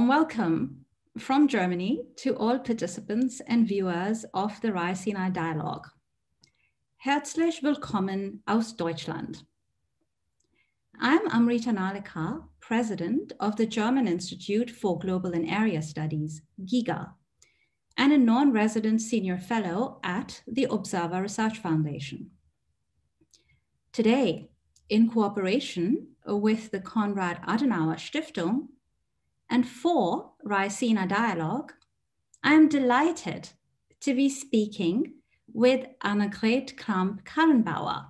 warm welcome from Germany to all participants and viewers of the Raisina Dialogue. Herzlich willkommen aus Deutschland. I'm Amrita Narlikar, President of the German Institute for Global and Area Studies, GIGA, and a non-resident senior fellow at the Observer Research Foundation. Today, in cooperation with the Konrad Adenauer Stiftung and for Raisina Dialogue, I am delighted to be speaking with Annegret Kramp-Karrenbauer,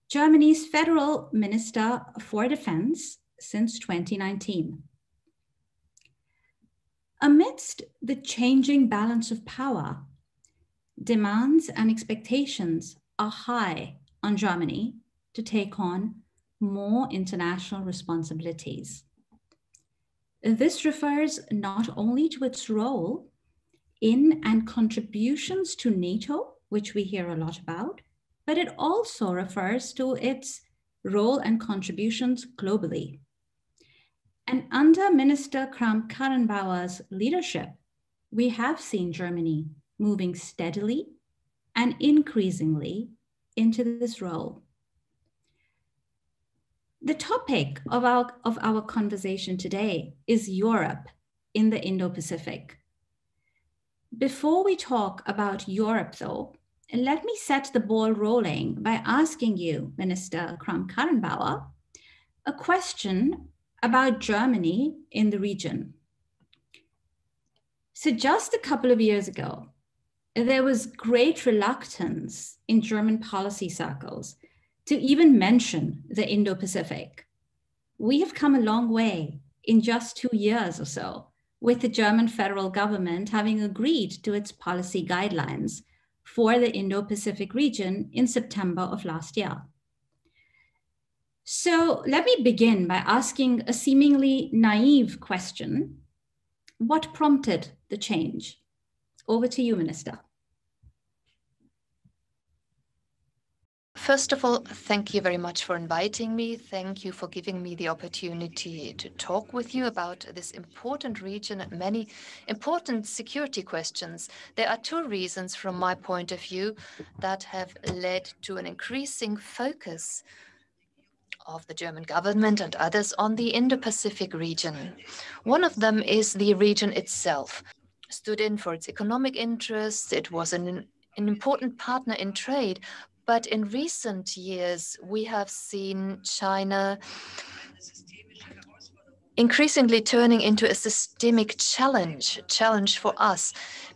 Germany's Federal Minister for Defense since 2019. Amidst the changing balance of power, demands and expectations are high on Germany to take on more international responsibilities. This refers not only to its role in and contributions to NATO, which we hear a lot about, but it also refers to its role and contributions globally. And under Minister Kramp-Karrenbauer's leadership, we have seen Germany moving steadily and increasingly into this role. The topic of our conversation today is Europe in the Indo-Pacific. Before we talk about Europe, though, let me set the ball rolling by asking you, Minister Kramp-Karrenbauer, a question about Germany in the region. So just a couple of years ago, there was great reluctance in German policy circles to even mention the Indo-Pacific. We have come a long way in just 2 years or so, with the German federal government having agreed to its policy guidelines for the Indo-Pacific region in September of last year. So let me begin by asking a seemingly naive question. What prompted the change? Over to you, Minister. First of all, thank you very much for inviting me. Thank you for giving me the opportunity to talk with you about this important region and many important security questions. There are 2 reasons from my point of view that have led to an increasing focus of the German government and others on the Indo-Pacific region. One of them is the region itself. Stood in for its economic interests, it was an important partner in trade. But in recent years, we have seen China increasingly turning into a systemic challenge for us,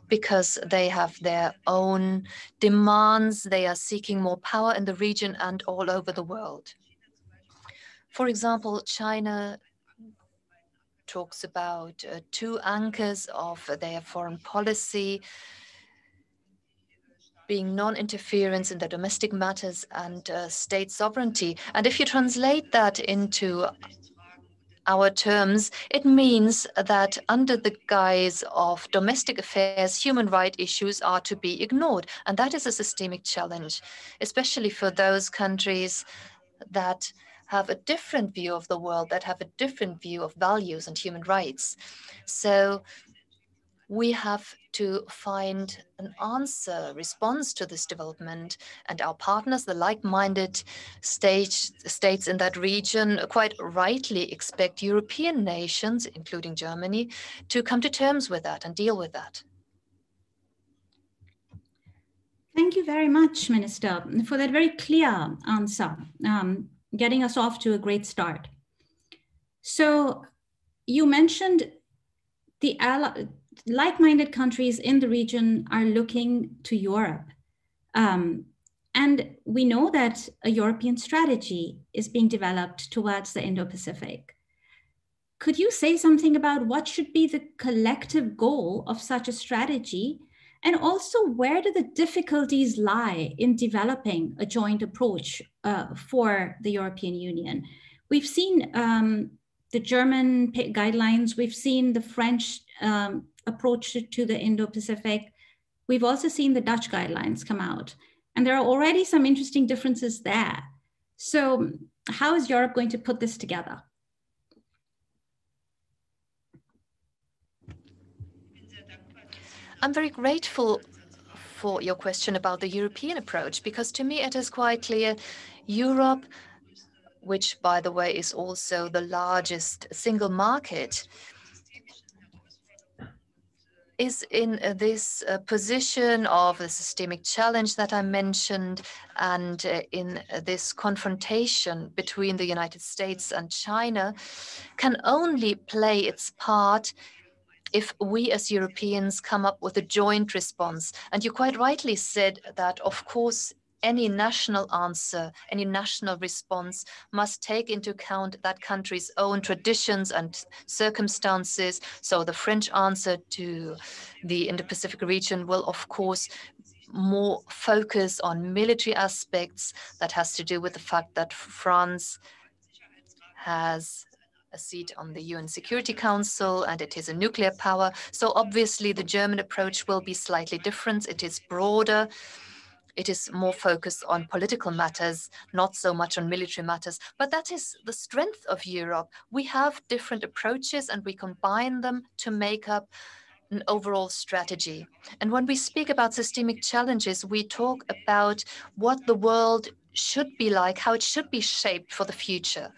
because they have their own demands. They are seeking more power in the region and all over the world. For example, China talks about 2 anchors of their foreign policy, being non-interference in the domestic matters and state sovereignty. And if you translate that into our terms, it means that under the guise of domestic affairs, human rights issues are to be ignored. And that is a systemic challenge, especially for those countries that have a different view of the world, that have a different view of values and human rights. So we have to find an answer, response to this development, and our partners, the like-minded states in that region, quite rightly expect European nations, including Germany, to come to terms with that and deal with that. Thank you very much, Minister, for that very clear answer, getting us off to a great start. So you mentioned the like-minded countries in the region are looking to Europe. And we know that a European strategy is being developed towards the Indo-Pacific. Could you say something about what should be the collective goal of such a strategy? And also, where do the difficulties lie in developing a joint approach for the European Union? We've seen the German guidelines, we've seen the French approach to the Indo-Pacific. We've also seen the Dutch guidelines come out, and there are already some interesting differences there. So how is Europe going to put this together? I'm very grateful for your question about the European approach, because to me it is quite clear Europe, which by the way is also the largest single market, is in this position of a systemic challenge that I mentioned, and in this confrontation between the United States and China, can only play its part if we as Europeans come up with a joint response. And you quite rightly said that, of course, any national answer, any national response must take into account that country's own traditions and circumstances. So the French answer to the Indo-Pacific region will, of course, more focus on military aspects. That has to do with the fact that France has a seat on the UN Security Council, and it is a nuclear power. So obviously the German approach will be slightly different. It is broader. It is more focused on political matters, not so much on military matters. But that is the strength of Europe. We have different approaches and we combine them to make up an overall strategy. And when we speak about systemic challenges, we talk about what the world should be like, how it should be shaped for the future.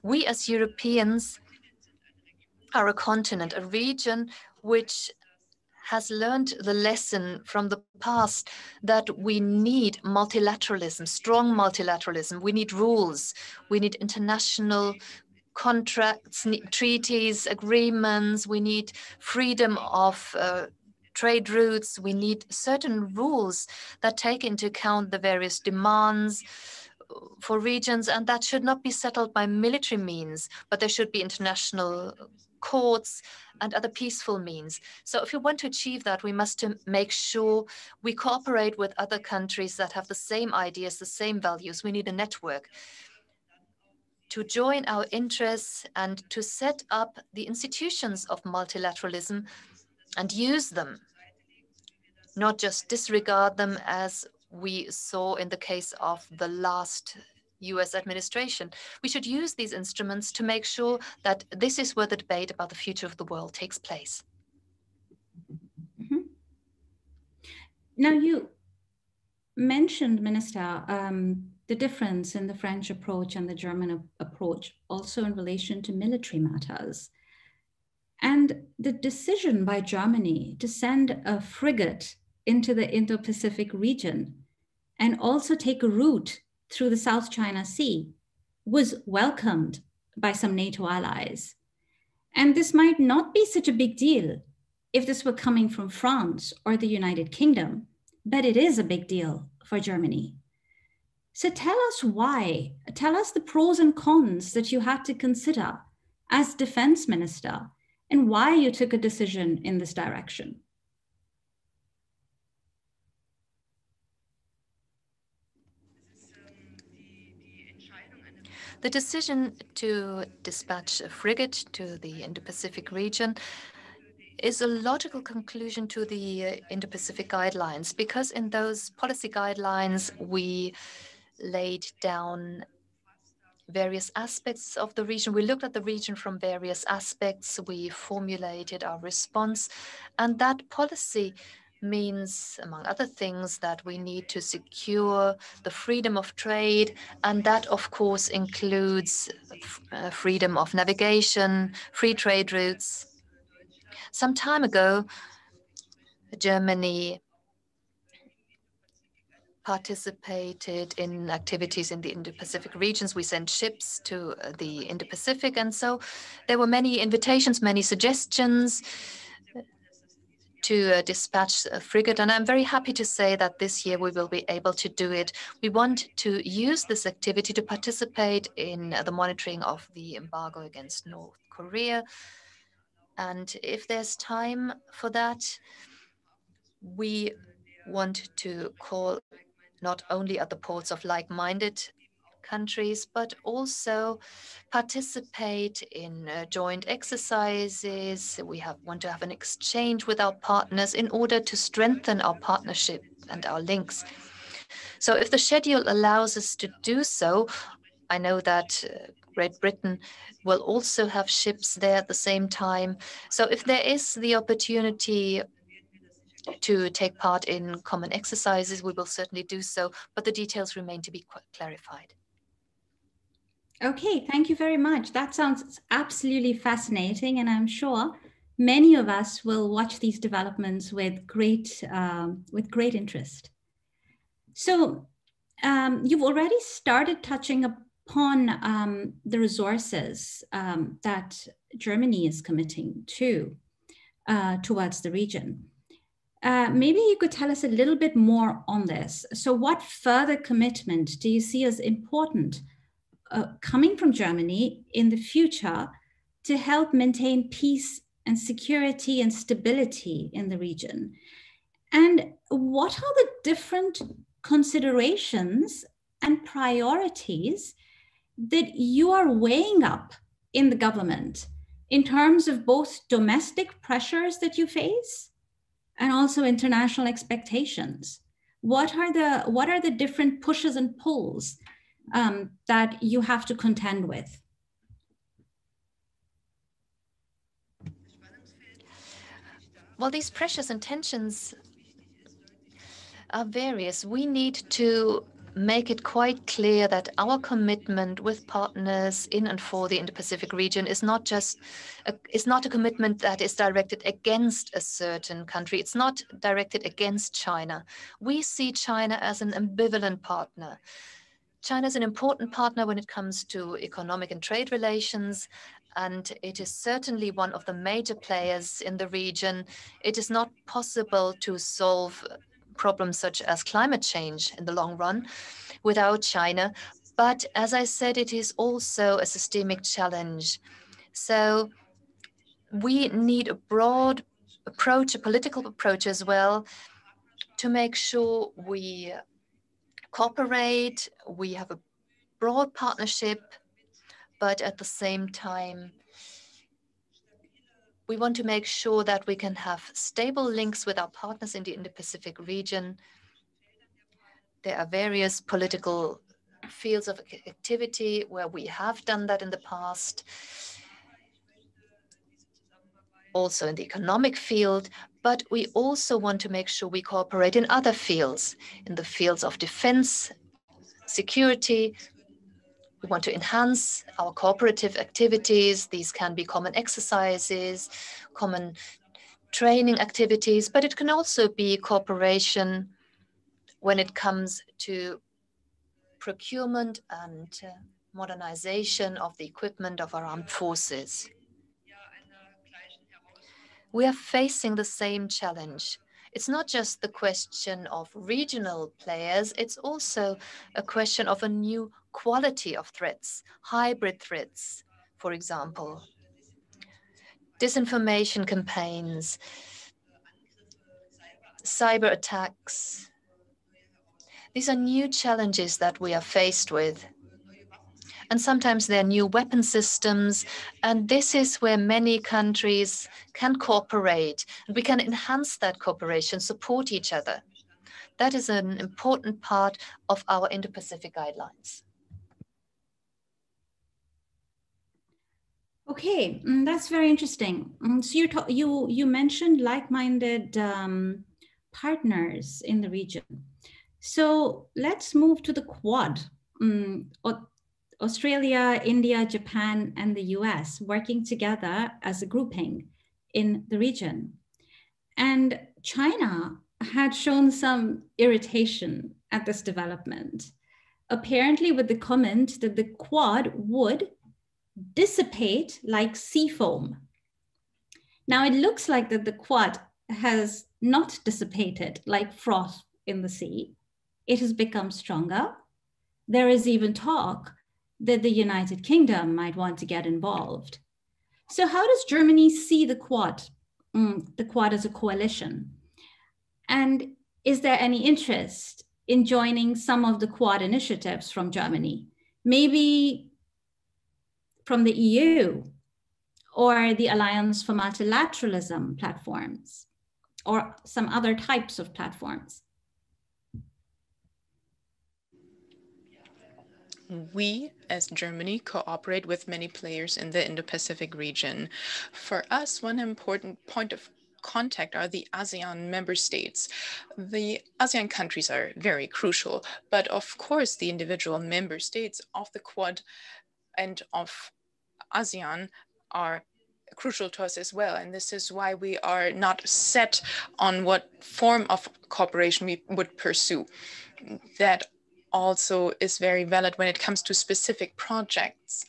We as Europeans are a continent, a region which has learned the lesson from the past that we need multilateralism, strong multilateralism. We need rules. We need international contracts, treaties, agreements. We need freedom of trade routes. We need certain rules that take into account the various demands for regions, and that should not be settled by military means, but there should be international courts and other peaceful means. So if we want to achieve that, we must make sure we cooperate with other countries that have the same ideas, the same values. We need a network to join our interests and to set up the institutions of multilateralism and use them, not just disregard them as we saw in the case of the last US administration. We should use these instruments to make sure that this is where the debate about the future of the world takes place. Mm-hmm. Now, you mentioned, Minister, the difference in the French approach and the German approach, also in relation to military matters. And the decision by Germany to send a frigate into the Indo-Pacific region and also take a route through the South China Sea was welcomed by some NATO allies. And this might not be such a big deal if this were coming from France or the United Kingdom, but it is a big deal for Germany. So tell us why, tell us the pros and cons that you had to consider as defense minister and why you took a decision in this direction. The decision to dispatch a frigate to the Indo-Pacific region is a logical conclusion to the Indo-Pacific guidelines, because in those policy guidelines, we laid down various aspects of the region. We looked at the region from various aspects. We formulated our response. And that policy means, among other things, that we need to secure the freedom of trade. And that, of course, includes freedom of navigation, free trade routes. Some time ago, Germany participated in activities in the Indo-Pacific regions. We sent ships to the Indo-Pacific. And so there were many invitations, many suggestions to dispatch a frigate. And I'm very happy to say that this year we will be able to do it. We want to use this activity to participate in the monitoring of the embargo against North Korea. And if there's time for that, we want to call not only at the ports of like-minded countries, but also participate in joint exercises. We want to have an exchange with our partners in order to strengthen our partnership and our links. So if the schedule allows us to do so, I know that Great Britain will also have ships there at the same time. So if there is the opportunity to take part in common exercises, we will certainly do so, but the details remain to be clarified. Okay, thank you very much. That sounds absolutely fascinating, and I'm sure many of us will watch these developments with great interest. So you've already started touching upon the resources that Germany is committing to towards the region. Maybe you could tell us a little bit more on this. So what further commitment do you see as important coming from Germany in the future to help maintain peace and security and stability in the region? And what are the different considerations and priorities that you are weighing up in the government in terms of both domestic pressures that you face and also international expectations? What are the different pushes and pulls that you have to contend with? Well, these pressures and tensions are various. We need to make it quite clear that our commitment with partners in and for the Indo-Pacific region is not a commitment that is directed against a certain country. It's not directed against China. We see China as an ambivalent partner. China is an important partner when it comes to economic and trade relations, and it is certainly one of the major players in the region. It is not possible to solve problems such as climate change in the long run without China. But as I said, it is also a systemic challenge. So we need a broad approach, a political approach as well, to make sure we cooperate, we have a broad partnership, but at the same time, we want to make sure that we can have stable links with our partners in the Indo-Pacific region. There are various political fields of activity where we have done that in the past, also in the economic field, but we also want to make sure we cooperate in other fields, in the fields of defense, security. We want to enhance our cooperative activities. These can be common exercises, common training activities, but it can also be cooperation when it comes to procurement and modernization of the equipment of our armed forces. We are facing the same challenge. It's not just the question of regional players, it's also a question of a new quality of threats, hybrid threats, for example, disinformation campaigns, cyber attacks. These are new challenges that we are faced with. And sometimes there are new weapon systems, and this is where many countries can cooperate. And we can enhance that cooperation, support each other. That is an important part of our Indo-Pacific guidelines. Okay, that's very interesting. So you mentioned like-minded partners in the region. So let's move to the Quad. Australia, India, Japan, and the US working together as a grouping in the region. And China had shown some irritation at this development, apparently with the comment that the Quad would dissipate like sea foam. Now it looks like that the Quad has not dissipated like froth in the sea. It has become stronger. There is even talk that the United Kingdom might want to get involved. So how does Germany see the Quad as a coalition? And is there any interest in joining some of the Quad initiatives from Germany? Maybe from the EU or the Alliance for Multilateralism platforms or some other types of platforms? We, as Germany, cooperate with many players in the Indo-Pacific region. For us, one important point of contact are the ASEAN member states. The ASEAN countries are very crucial, but of course the individual member states of the Quad and of ASEAN are crucial to us as well. And this is why we are not set on what form of cooperation we would pursue. That also is very valid when it comes to specific projects.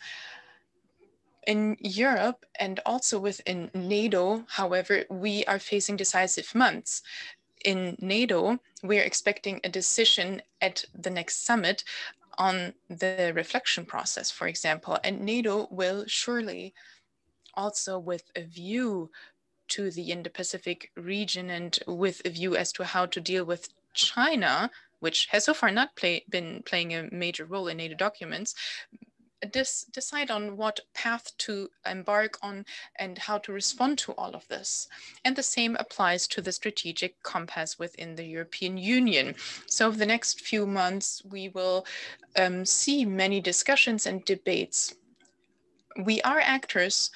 In Europe and also within NATO, however, we are facing decisive months. In NATO, we're expecting a decision at the next summit on the reflection process, for example, and NATO will surely also, with a view to the Indo-Pacific region and with a view as to how to deal with China, which has so far not been playing a major role in NATO documents, decide on what path to embark on and how to respond to all of this. And the same applies to the strategic compass within the European Union. So over the next few months, we will see many discussions and debates. We are actors.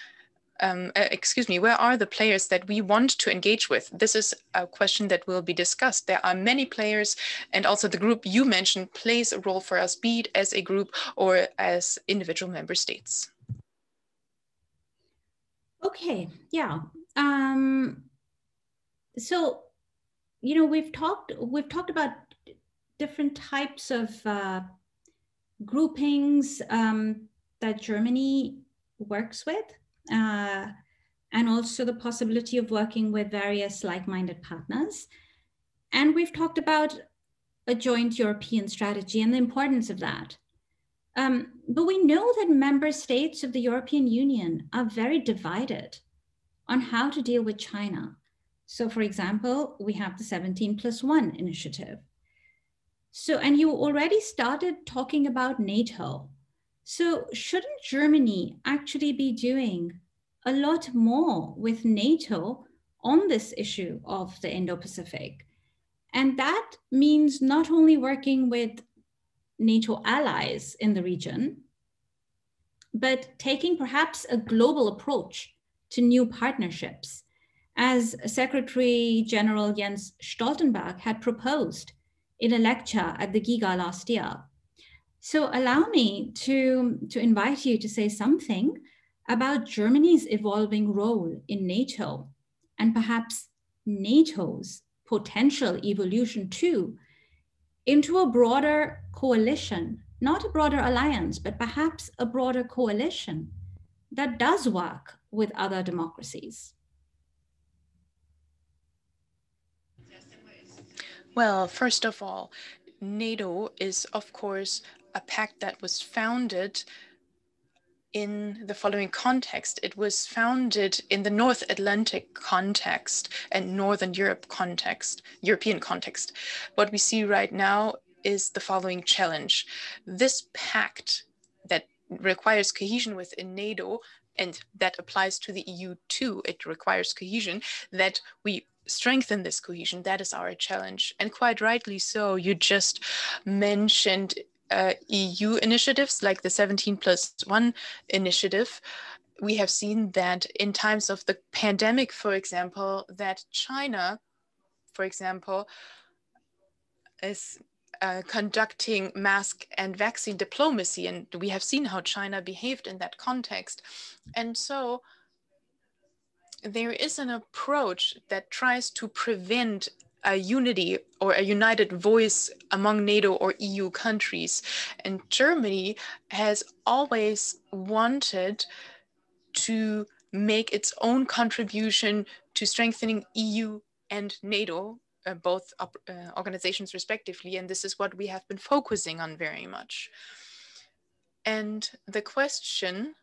Where are the players that we want to engage with? This is a question that will be discussed. There are many players, and also the group you mentioned plays a role for us, be it as a group or as individual member states. Okay, yeah. So, we've talked about different types of groupings that Germany works with. And also the possibility of working with various like-minded partners. And we've talked about a joint European strategy and the importance of that. But we know that member states of the European Union are very divided on how to deal with China. So for example, we have the 17+1 initiative. So, and you already started talking about NATO. So shouldn't Germany actually be doing a lot more with NATO on this issue of the Indo-Pacific? And that means not only working with NATO allies in the region, but taking perhaps a global approach to new partnerships, as Secretary General Jens Stoltenberg had proposed in a lecture at the Giga last year. So allow me to invite you to say something about Germany's evolving role in NATO and perhaps NATO's potential evolution too into a broader coalition, not a broader alliance, but perhaps a broader coalition that does work with other democracies. Well, first of all, NATO is, of course, a pact that was founded in the following context. It was founded in the North Atlantic context and Northern Europe context, European context. What we see right now is the following challenge. This pact that requires cohesion within NATO, and that applies to the EU too, it requires cohesion, that we strengthen this cohesion. That is our challenge. And quite rightly so, you just mentioned EU initiatives like the 17+1 initiative. We have seen that in times of the pandemic, for example, that China, for example, is conducting mask and vaccine diplomacy. And we have seen how China behaved in that context. And so there is an approach that tries to prevent a unity or a united voice among NATO or EU countries. And Germany has always wanted to make its own contribution to strengthening EU and NATO, both organizations respectively. And this is what we have been focusing on very much. And the question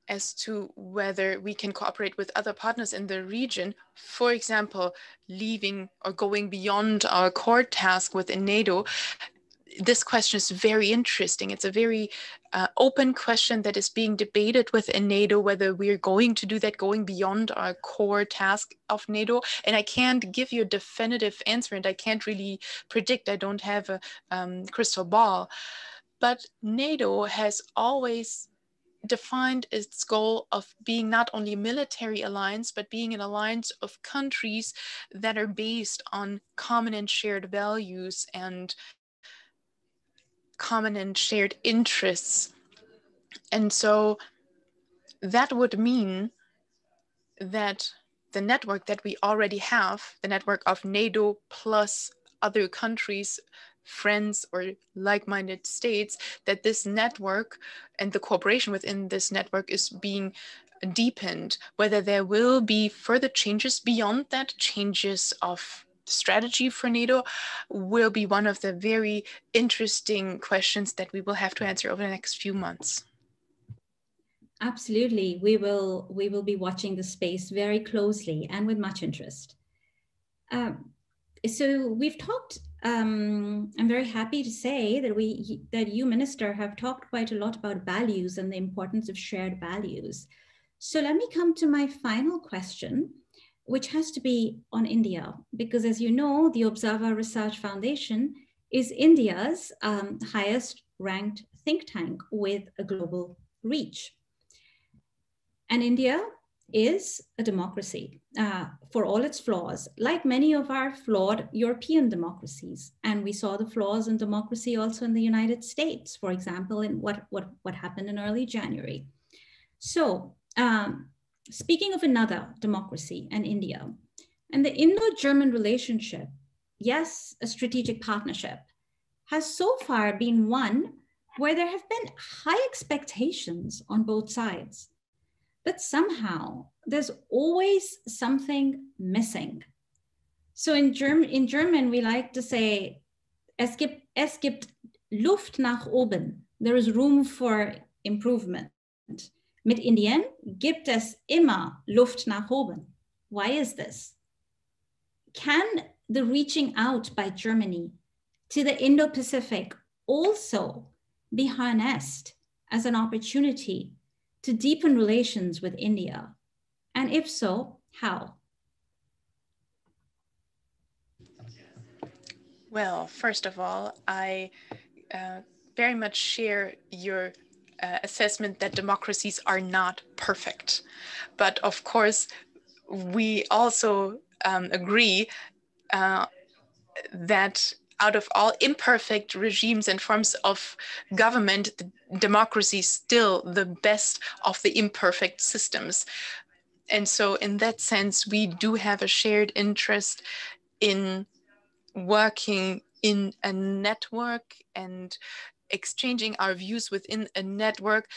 as to whether we can cooperate with other partners in the region, for example, leaving or going beyond our core task within NATO, this question is very interesting. It's a very open question that is being debated within NATO, whether we're going to do that, going beyond our core task of NATO. And I can't give you a definitive answer, and I can't really predict. I don't have a crystal ball. But NATO has always defined its goal of being not only a military alliance, but being an alliance of countries that are based on common and shared values and common and shared interests. And so that would mean that the network that we already have, the network of NATO plus other countries, friends or like-minded states, that this network and the cooperation within this network is being deepened. Whether there will be further changes beyond that, changes of strategy for NATO, will be one of the very interesting questions that we will have to answer over the next few months. Absolutely. We will be watching the space very closely and with much interest. So we've talked, I'm very happy to say that you, Minister, have talked quite a lot about values and the importance of shared values. So let me come to my final question, which has to be on India, because as you know, the Observer Research Foundation is India's highest ranked think tank with a global reach. And India is a democracy for all its flaws, like many of our flawed European democracies. And we saw the flaws in democracy also in the United States, for example, in what happened in early January. So speaking of another democracy and India, and the Indo-German relationship, yes, a strategic partnership, has so far been one where there have been high expectations on both sides. But somehow there's always something missing. So in German, we like to say, es gibt Luft nach oben. There is room for improvement. Mit Indien gibt es immer Luft nach oben. Why is this? Can the reaching out by Germany to the Indo-Pacific also be harnessed as an opportunity to deepen relations with India? And if so, how? Well, first of all, I very much share your assessment that democracies are not perfect. But of course, we also agree that out of all imperfect regimes and forms of government, democracy is still the best of the imperfect systems. And so in that sense, we do have a shared interest in working in a network and exchanging our views within a network,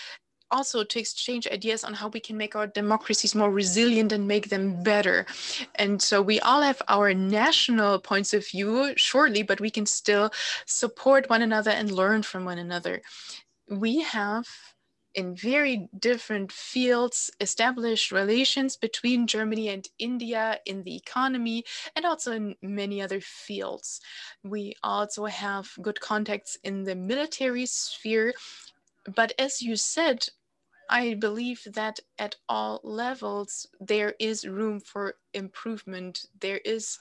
also to exchange ideas on how we can make our democracies more resilient and make them better. And so we all have our national points of view, surely, but we can still support one another and learn from one another. We have, in very different fields, established relations between Germany and India in the economy and also in many other fields. We also have good contacts in the military sphere. But as you said, I believe that at all levels, there is room for improvement. There is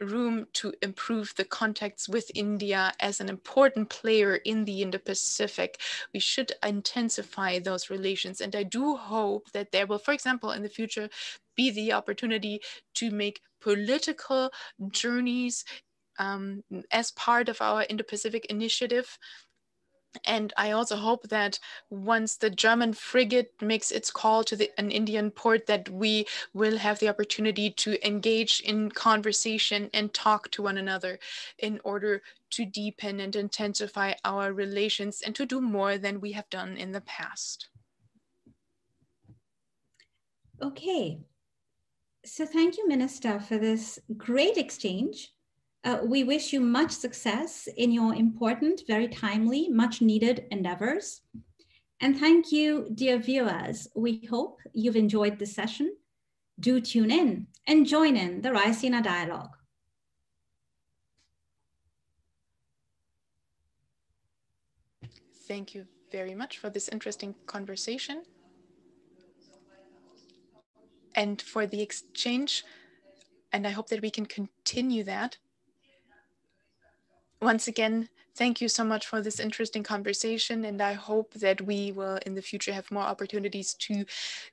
room to improve the contacts with India as an important player in the Indo-Pacific. We should intensify those relations. And I do hope that there will, for example, in the future, be the opportunity to make political journeys as part of our Indo-Pacific initiative. And I also hope that once the German frigate makes its call to an Indian port, that we will have the opportunity to engage in conversation and talk to one another in order to deepen and intensify our relations and to do more than we have done in the past. Okay, so thank you, Minister, for this great exchange. We wish you much success in your important, very timely, much needed endeavors. And thank you, dear viewers. We hope you've enjoyed this session. Do tune in and join in the Raisina Dialogue. Thank you very much for this interesting conversation and for the exchange. And I hope that we can continue that. Once again, thank you so much for this interesting conversation, and I hope that we will in the future have more opportunities to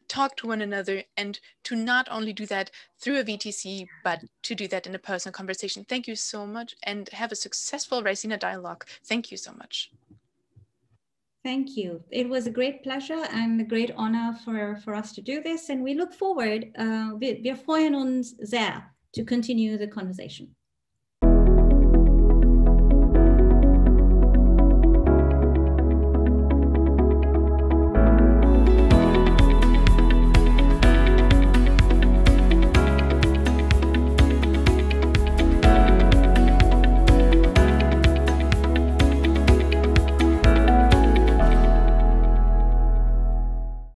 talk to one another and to not only do that through a VTC, but to do that in a personal conversation. Thank you so much and have a successful Raisina Dialogue. Thank you so much. Thank you. It was a great pleasure and a great honor for us to do this. And we look forward, wir freuen uns sehr to continue the conversation.